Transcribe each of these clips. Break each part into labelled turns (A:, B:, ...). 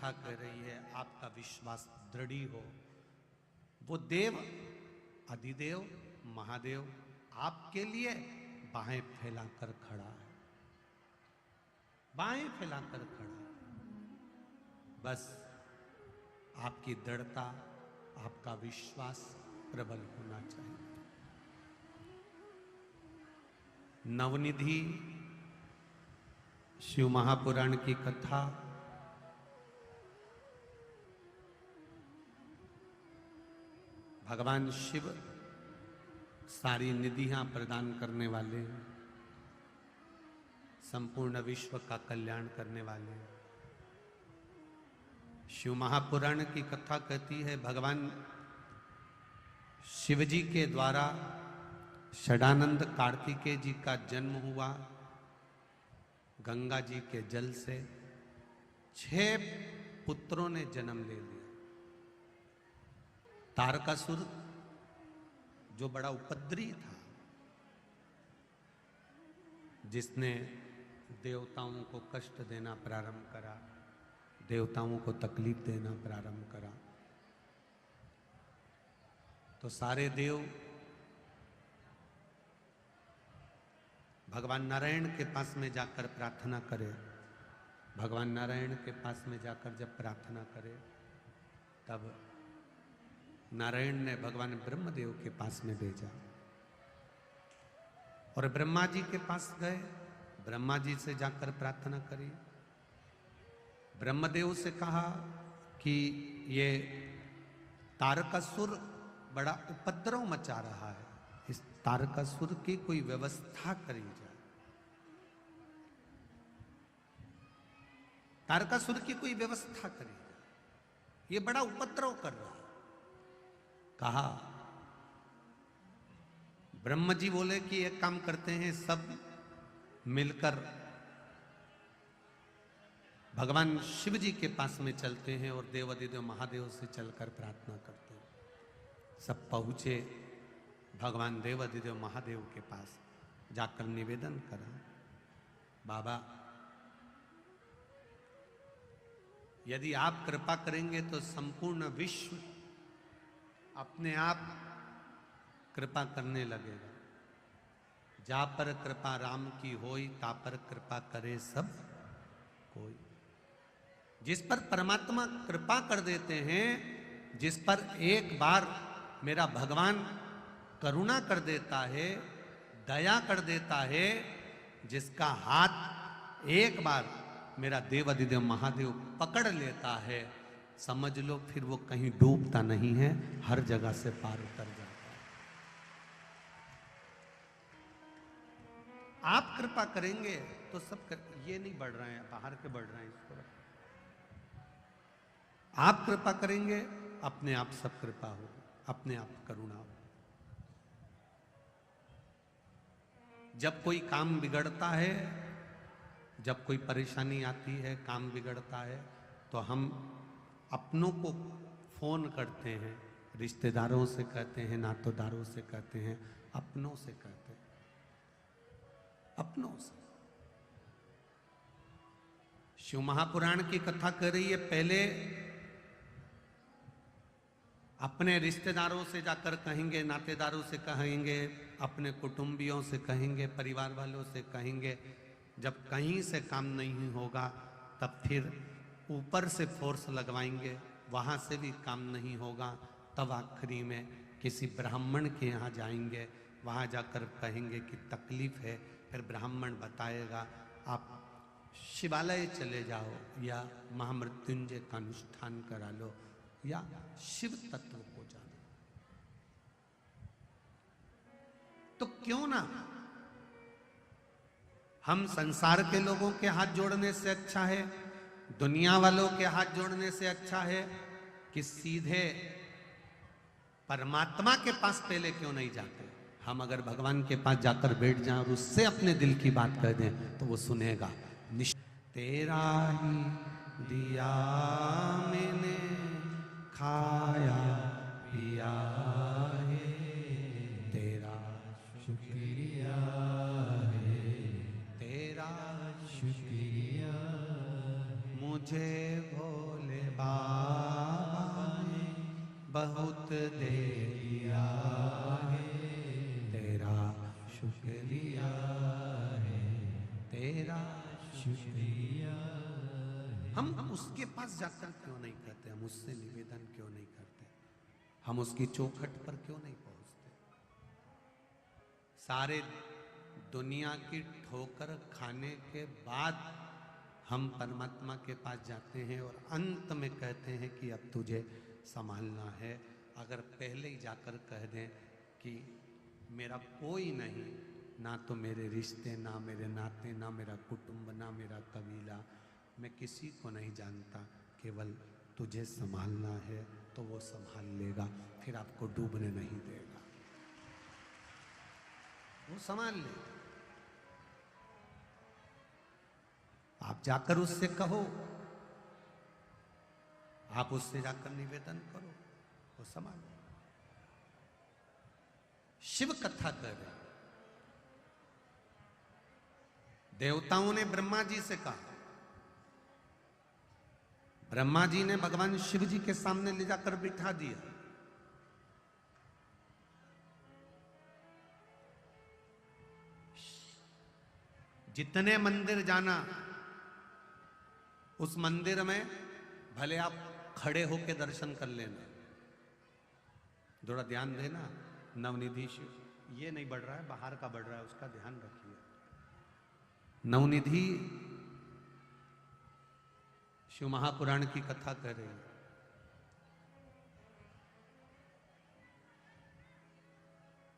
A: कथा कर रही है, आपका विश्वास दृढ़ हो। वो देव, अधिदेव, महादेव आपके लिए बाहें फैलाकर खड़ा है, बाहें फैलाकर खड़ा है। बस आपकी दृढ़ता, आपका विश्वास प्रबल होना चाहिए। नवनिधि शिव महापुराण की कथा भगवान शिव सारी निधियां प्रदान करने वाले, संपूर्ण विश्व का कल्याण करने वाले। शिव महापुराण की कथा कहती है भगवान शिव जी के द्वारा षडानंद कार्तिकेय जी का जन्म हुआ गंगा जी के जल से। 6 पुत्रों ने जन्म ले लिया। तारकासुर जो बड़ा उपद्रवी था, जिसने देवताओं को कष्ट देना प्रारंभ करा, देवताओं को तकलीफ देना प्रारंभ करा, तो सारे देव भगवान नारायण के पास में जाकर प्रार्थना करे। भगवान नारायण के पास में जाकर जब प्रार्थना करे, तब नारायण ने भगवान ब्रह्मदेव के पास में भेजा और ब्रह्मा जी के पास गए। ब्रह्मा जी से जाकर प्रार्थना करी। ब्रह्मदेव से कहा कि ये तारकासुर बड़ा उपद्रव मचा रहा है, इस तारकासुर की कोई व्यवस्था करी जाए। तारकासुर की कोई व्यवस्था करी जाए, ये बड़ा उपद्रव कर रहा है। कहा ब्रह्म जी बोले कि एक काम करते हैं, सब मिलकर भगवान शिव जी के पास में चलते हैं और देवाधिदेव महादेव से चलकर प्रार्थना करते हैं। सब पहुंचे भगवान देवाधिदेव महादेव के पास, जाकर निवेदन करा, बाबा यदि आप कृपा करेंगे तो संपूर्ण विश्व अपने आप कृपा करने लगेगा। जा पर कृपा राम की होई, ता पर कृपा करे सब कोई। जिस पर परमात्मा कृपा कर देते हैं, जिस पर एक बार मेरा भगवान करुणा कर देता है, दया कर देता है, जिसका हाथ एक बार मेरा देवाधिदेव महादेव पकड़ लेता है, समझ लो फिर वो कहीं डूबता नहीं है, हर जगह से पार उतर जाता है। आप कृपा करेंगे तो सब ये नहीं बढ़ रहे हैं, बाहर के बढ़ रहे हैं, इसको आप कृपा करेंगे, अपने आप सब कृपा हो, अपने आप करुणा हो। जब कोई काम बिगड़ता है, जब कोई परेशानी आती है, काम बिगड़ता है, तो हम अपनों को फोन करते हैं, रिश्तेदारों से कहते हैं, नातेदारों से कहते हैं, अपनों से कहते हैं, अपनों से। शिव महापुराण की कथा कर रही है, पहले अपने रिश्तेदारों से जाकर कहेंगे, नातेदारों से कहेंगे, अपने कुटुंबियों से कहेंगे, परिवार वालों से कहेंगे। जब कहीं से काम नहीं होगा तब फिर ऊपर से फोर्स लगवाएंगे, वहाँ से भी काम नहीं होगा, तब आखिरी में किसी ब्राह्मण के यहाँ जाएंगे, वहाँ जाकर कहेंगे कि तकलीफ है, फिर ब्राह्मण बताएगा आप शिवालय चले जाओ या महामृत्युंजय का अनुष्ठान करा लो या शिव तत्व को जानो। तो क्यों ना हम संसार के लोगों के हाथ जोड़ने से अच्छा है, दुनिया वालों के हाथ जोड़ने से अच्छा है कि सीधे परमात्मा के पास पहले क्यों नहीं जाते। हम अगर भगवान के पास जाकर बैठ जाएं और उससे अपने दिल की बात कह दें तो वो सुनेगा। तेरा ही दिया मैंने खाया पिया है, तेरा शुक्रिया है, तेरा शुक्रिया, मुझे भोले बाबा ने बहुत दे दिया है, तेरा शुक्रिया है, तेरा शुक्रिया। हम उसके पास जाकर क्यों नहीं कहते, हम उससे निवेदन क्यों नहीं करते, हम उसकी चौखट पर क्यों नहीं पहुंचते? सारे दुनिया की ठोकर खाने के बाद हम परमात्मा के पास जाते हैं और अंत में कहते हैं कि अब तुझे संभालना है। अगर पहले ही जाकर कह दें कि मेरा कोई नहीं, ना तो मेरे रिश्ते, ना मेरे नाते, ना मेरा कुटुंब, ना मेरा कबीला, मैं किसी को नहीं जानता, केवल तुझे संभालना है, तो वो संभाल लेगा, फिर आपको डूबने नहीं देगा, वो संभाल लेगा। आप जाकर उससे कहो, आप उससे जाकर निवेदन करो, वो संभालो। शिव कथा कर रहे, देवताओं ने ब्रह्मा जी से कहा, ब्रह्मा जी ने भगवान शिव जी के सामने ले जाकर बिठा दिया। जितने मंदिर जाना, उस मंदिर में भले आप खड़े होकर दर्शन कर लेना, थोड़ा ध्यान देना। नवनिधि शिव ये नहीं बढ़ रहा है, बाहर का बढ़ रहा है, उसका ध्यान रखिए। नवनिधि शिव महापुराण की कथा कर रही है।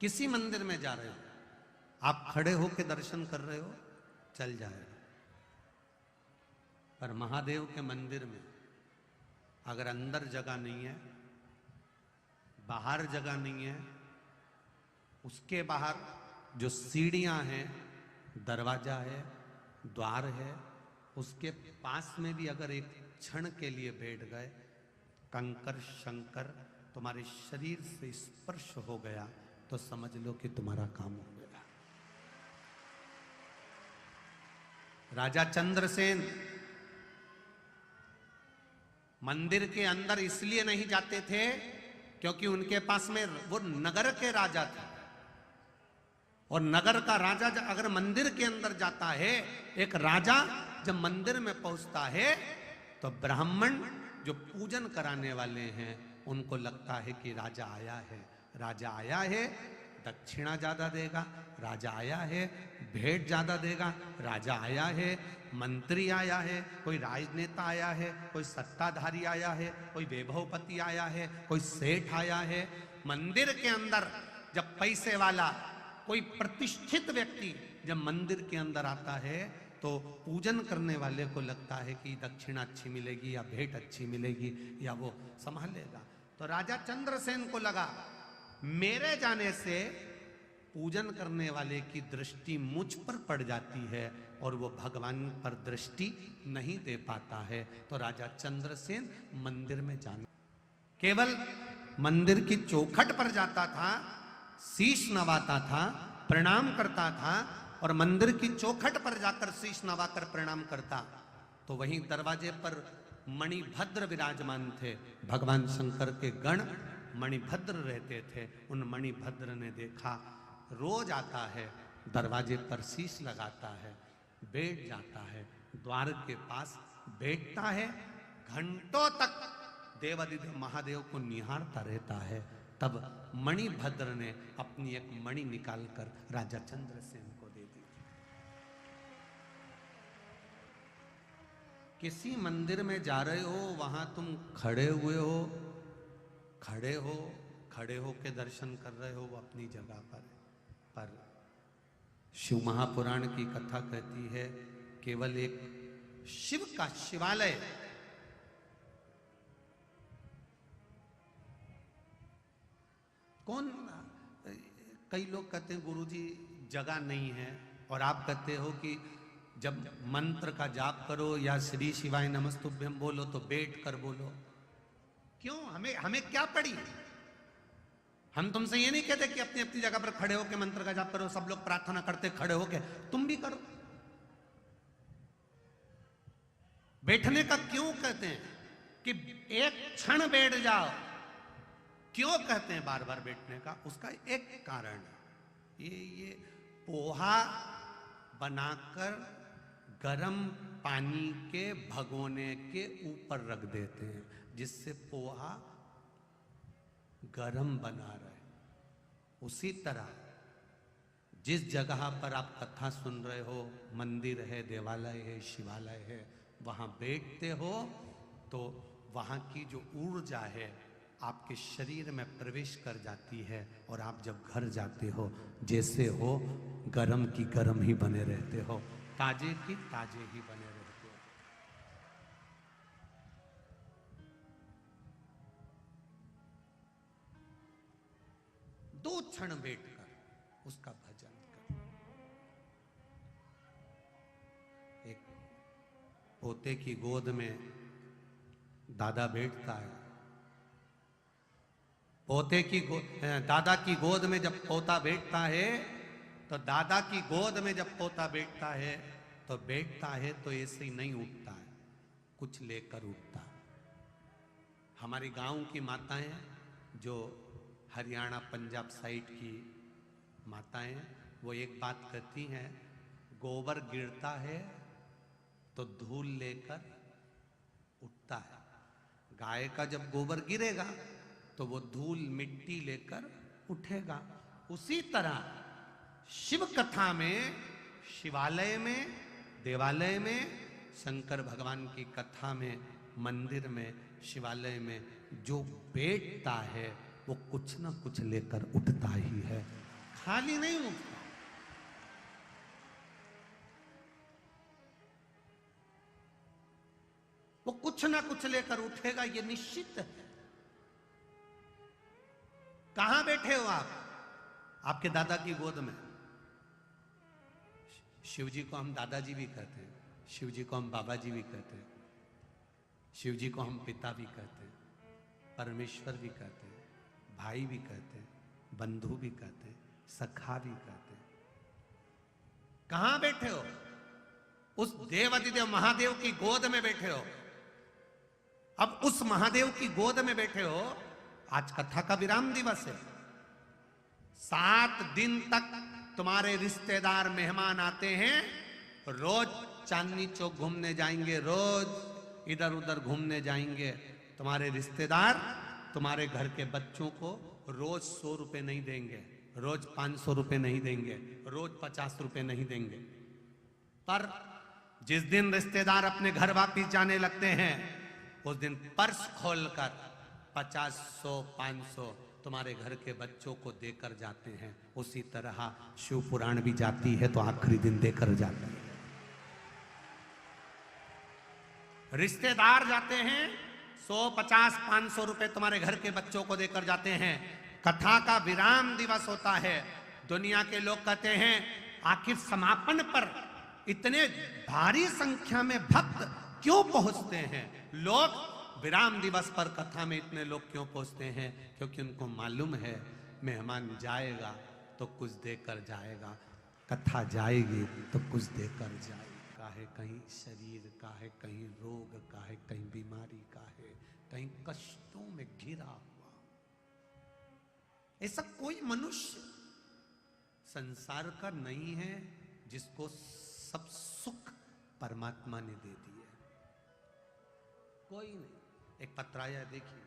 A: किसी मंदिर में जा रहे हो, आप खड़े होकर दर्शन कर रहे हो, चल जाएगा। पर महादेव के मंदिर में अगर अंदर जगह नहीं है, बाहर जगह नहीं है, उसके बाहर जो सीढ़ियां हैं, दरवाजा है, द्वार है, उसके पास में भी अगर एक क्षण के लिए बैठ गए, कंकर शंकर तुम्हारे शरीर से स्पर्श हो गया, तो समझ लो कि तुम्हारा काम हो गया। राजा चंद्रसेन मंदिर के अंदर इसलिए नहीं जाते थे क्योंकि उनके पास में वो नगर के राजा थे, और नगर का राजा अगर मंदिर के अंदर जाता है, एक राजा जब मंदिर में पहुंचता है, तो ब्राह्मण जो पूजन कराने वाले हैं उनको लगता है कि राजा आया है, राजा आया है, दक्षिणा ज्यादा देगा, राजा आया है, भेंट ज्यादा देगा, राजा आया है, मंत्री आया है, कोई राजनेता आया है, कोई सत्ताधारी आया है, कोई वैभवपति आया है, कोई सेठ आया है। मंदिर के अंदर जब पैसे वाला कोई प्रतिष्ठित व्यक्ति जब मंदिर के अंदर आता है, तो पूजन करने वाले को लगता है कि दक्षिणा अच्छी मिलेगी या भेंट अच्छी मिलेगी या वो संभालेगा। तो राजा चंद्रसेन को लगा मेरे जाने से पूजन करने वाले की दृष्टि मुझ पर पड़ जाती है और वो भगवान पर दृष्टि नहीं दे पाता है। तो राजा चंद्रसेन मंदिर में जाना, केवल मंदिर की चौखट पर जाता था, शीश नवाता था, प्रणाम करता था, और मंदिर की चौखट पर जाकर शीश नवाकर प्रणाम करता, तो वहीं दरवाजे पर मणिभद्र विराजमान थे। भगवान शंकर के गण मणिभद्र रहते थे। उन मणिभद्र ने देखा, रोज आता है, दरवाजे पर शीश लगाता है, बैठ जाता है, द्वार के पास बैठता है, घंटों तक देवादिदेव महादेव को निहारता रहता है। तब मणिभद्र ने अपनी एक मणि निकालकर राजा चंद्रसेन को दे दी। किसी मंदिर में जा रहे हो, वहां तुम खड़े हुए हो, खड़े हो के दर्शन कर रहे हो, वो अपनी जगह पर शिव महापुराण की कथा कहती है केवल एक शिव का शिवालय, कौन, कई लोग कहते हैं गुरुजी जगह नहीं है, और आप कहते हो कि जब मंत्र का जाप करो या श्री शिवाय नमस्तुभ्यम बोलो तो बैठ कर बोलो। क्यों? हमें क्या पड़ी? हम तुमसे ये नहीं कहते कि अपनी अपनी जगह पर खड़े होकर मंत्र का जाप करो, सब लोग प्रार्थना करते खड़े होकर, तुम भी करो। बैठने का क्यों कहते हैं? कि एक क्षण बैठ जाओ। क्यों कहते हैं बार बार बैठने का? उसका एक कारण है। ये पोहा बनाकर गरम पानी के भगोने के ऊपर रख देते हैं, जिससे पोहा गरम बना रहे। उसी तरह जिस जगह पर आप कथा सुन रहे हो, मंदिर है, देवालय है, शिवालय है, वहां बैठते हो तो वहां की जो ऊर्जा है आपके शरीर में प्रवेश कर जाती है, और आप जब घर जाते हो जैसे हो गरम की गरम ही बने रहते हो, ताजे की ताजे ही बने रहते हो। दो क्षण बैठकर उसका भजन कर। एक पोते की गोद में दादा बैठता है। दादा की गोद में जब पोता बैठता है, तो दादा की गोद में जब पोता बैठता है तो ऐसे ही नहीं उठता है, कुछ लेकर उठता है। हमारी गांव की माताएं, जो हरियाणा पंजाब साइड की माताएं, वो एक बात कहती हैं, गोबर गिरता है तो धूल लेकर उठता है। गाय का जब गोबर गिरेगा तो वो धूल मिट्टी लेकर उठेगा। उसी तरह शिव कथा में, शिवालय में, देवालय में, शंकर भगवान की कथा में, मंदिर में, शिवालय में जो बैठता है वो कुछ ना कुछ लेकर उठता ही है, खाली नहीं उठता। वो कुछ ना कुछ लेकर उठेगा, ये निश्चित है। कहां बैठे हो आप? आपके दादा की गोद में। शिव जी को हम दादाजी भी कहते हैं, शिव जी को हम बाबा जी भी कहते हैं, शिव जी को हम पिता भी कहते हैं, परमेश्वर भी कहते हैं, भाई भी कहते हैं, बंधु भी कहते हैं, सखा भी कहते हैं। कहां बैठे हो? उस देवाधिदेव महादेव की गोद में बैठे हो। अब उस महादेव की गोद में बैठे हो। आज कथा का विराम दिवस है। 7 दिन तक तुम्हारे रिश्तेदार मेहमान आते हैं, रोज चांदनी चौक घूमने जाएंगे, रोज इधर उधर घूमने जाएंगे। तुम्हारे रिश्तेदार तुम्हारे घर के बच्चों को रोज 100 रुपए नहीं देंगे, रोज 500 रुपए नहीं देंगे, रोज 50 रुपए नहीं देंगे। पर जिस दिन रिश्तेदार अपने घर वापिस जाने लगते हैं, उस दिन पर्स खोलकर 50, 100, 500 तुम्हारे घर के बच्चों को देकर जाते हैं। उसी तरह शिव पुराण भी जाती है तो आखिरी दिन देकर जाती है। रिश्तेदार जाते हैं, 100, 50, 500 रुपए तुम्हारे घर के बच्चों को देकर जाते हैं। कथा का विराम दिवस होता है। दुनिया के लोग कहते हैं, आखिर समापन पर इतने भारी संख्या में भक्त क्यों पहुंचते हैं? लोग विराम दिवस पर कथा में इतने लोग क्यों पहुंचते हैं? क्योंकि उनको मालूम है मेहमान जाएगा तो कुछ देकर जाएगा, कथा जाएगी तो कुछ देकर जाएगी। काहे कहीं शरीर का है, कहीं रोग का है, कहीं बीमारी का है, कहीं कष्टों में घिरा हुआ। ऐसा कोई मनुष्य संसार का नहीं है जिसको सब सुख परमात्मा ने दे दिया। कोई नहीं। एक पत्र आया, देखिए।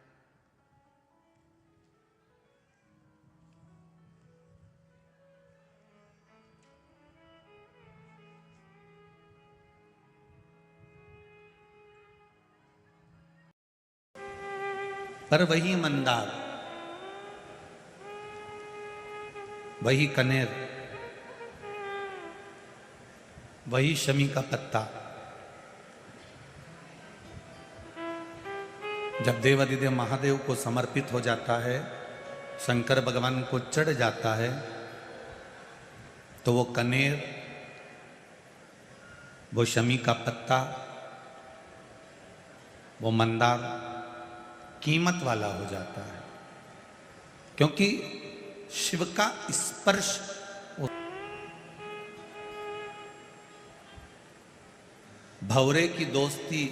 A: पर वही मंदार, वही कनेर, वही शमी का पत्ता जब देवाधिदेव महादेव को समर्पित हो जाता है, शंकर भगवान को चढ़ जाता है, तो वो कनेर, वो शमी का पत्ता, वो मंदार कीमत वाला हो जाता है। क्योंकि शिव का स्पर्श, भंवरे की दोस्ती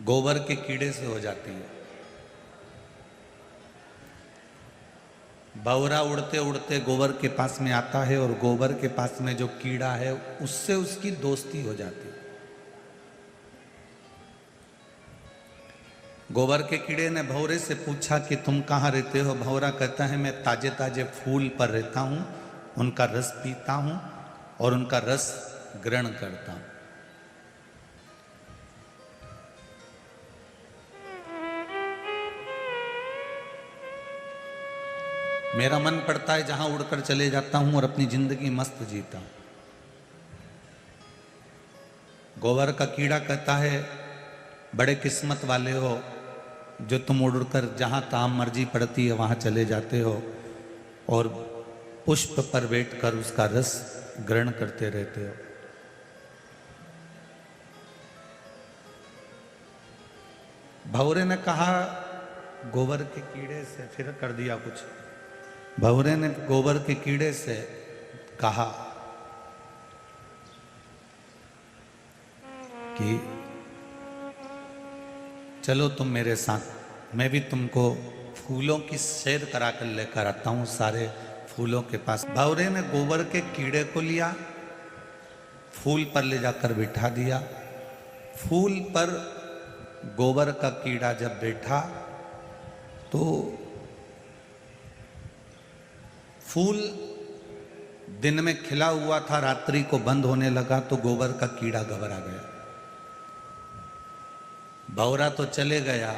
A: गोबर के कीड़े से हो जाती है। भंवरा उड़ते उड़ते गोबर के पास में आता है और गोबर के पास में जो कीड़ा है उससे उसकी दोस्ती हो जाती है। गोबर के कीड़े ने भंवरे से पूछा कि तुम कहाँ रहते हो? भंवरा कहता है मैं ताजे ताजे फूल पर रहता हूँ, उनका रस पीता हूँ और उनका रस ग्रहण करता हूँ। मेरा मन पड़ता है जहां उड़कर चले जाता हूं और अपनी जिंदगी मस्त जीता हूं। गोबर का कीड़ा कहता है बड़े किस्मत वाले हो जो तुम उड़कर जहां ताम मर्जी पड़ती है वहां चले जाते हो और पुष्प पर बैठकर उसका रस ग्रहण करते रहते हो। भंवरे ने कहा गोबर के कीड़े से, फिर कर दिया कुछ। भंवरे ने गोबर के कीड़े से कहा कि चलो तुम मेरे साथ, मैं भी तुमको फूलों की सैर करा कर लेकर आता हूं सारे फूलों के पास। भंवरे ने गोबर के कीड़े को लिया, फूल पर ले जाकर बिठा दिया। फूल पर गोबर का कीड़ा जब बैठा तो फूल दिन में खिला हुआ था, रात्रि को बंद होने लगा तो गोबर का कीड़ा घबरा गया। भंवरा तो चले गया,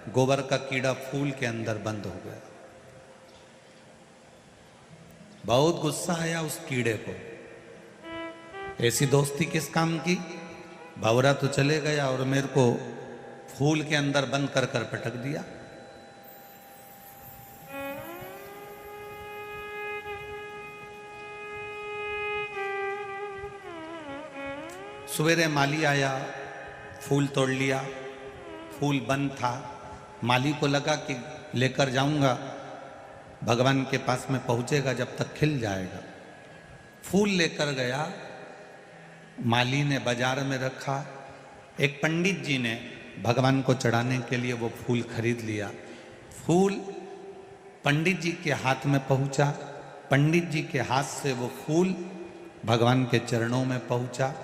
A: गोबर का कीड़ा फूल के अंदर बंद हो गया। बहुत गुस्सा आया उस कीड़े को, ऐसी दोस्ती किस काम की? भंवरा तो चले गया और मेरे को फूल के अंदर बंद कर कर पटक दिया। सवेरे माली आया, फूल तोड़ लिया, फूल बंद था। माली को लगा कि लेकर जाऊंगा, भगवान के पास में पहुंचेगा जब तक खिल जाएगा। फूल लेकर गया, माली ने बाजार में रखा। एक पंडित जी ने भगवान को चढ़ाने के लिए वो फूल खरीद लिया। फूल पंडित जी के हाथ में पहुंचा, पंडित जी के हाथ से वो फूल भगवान के चरणों में पहुंचा।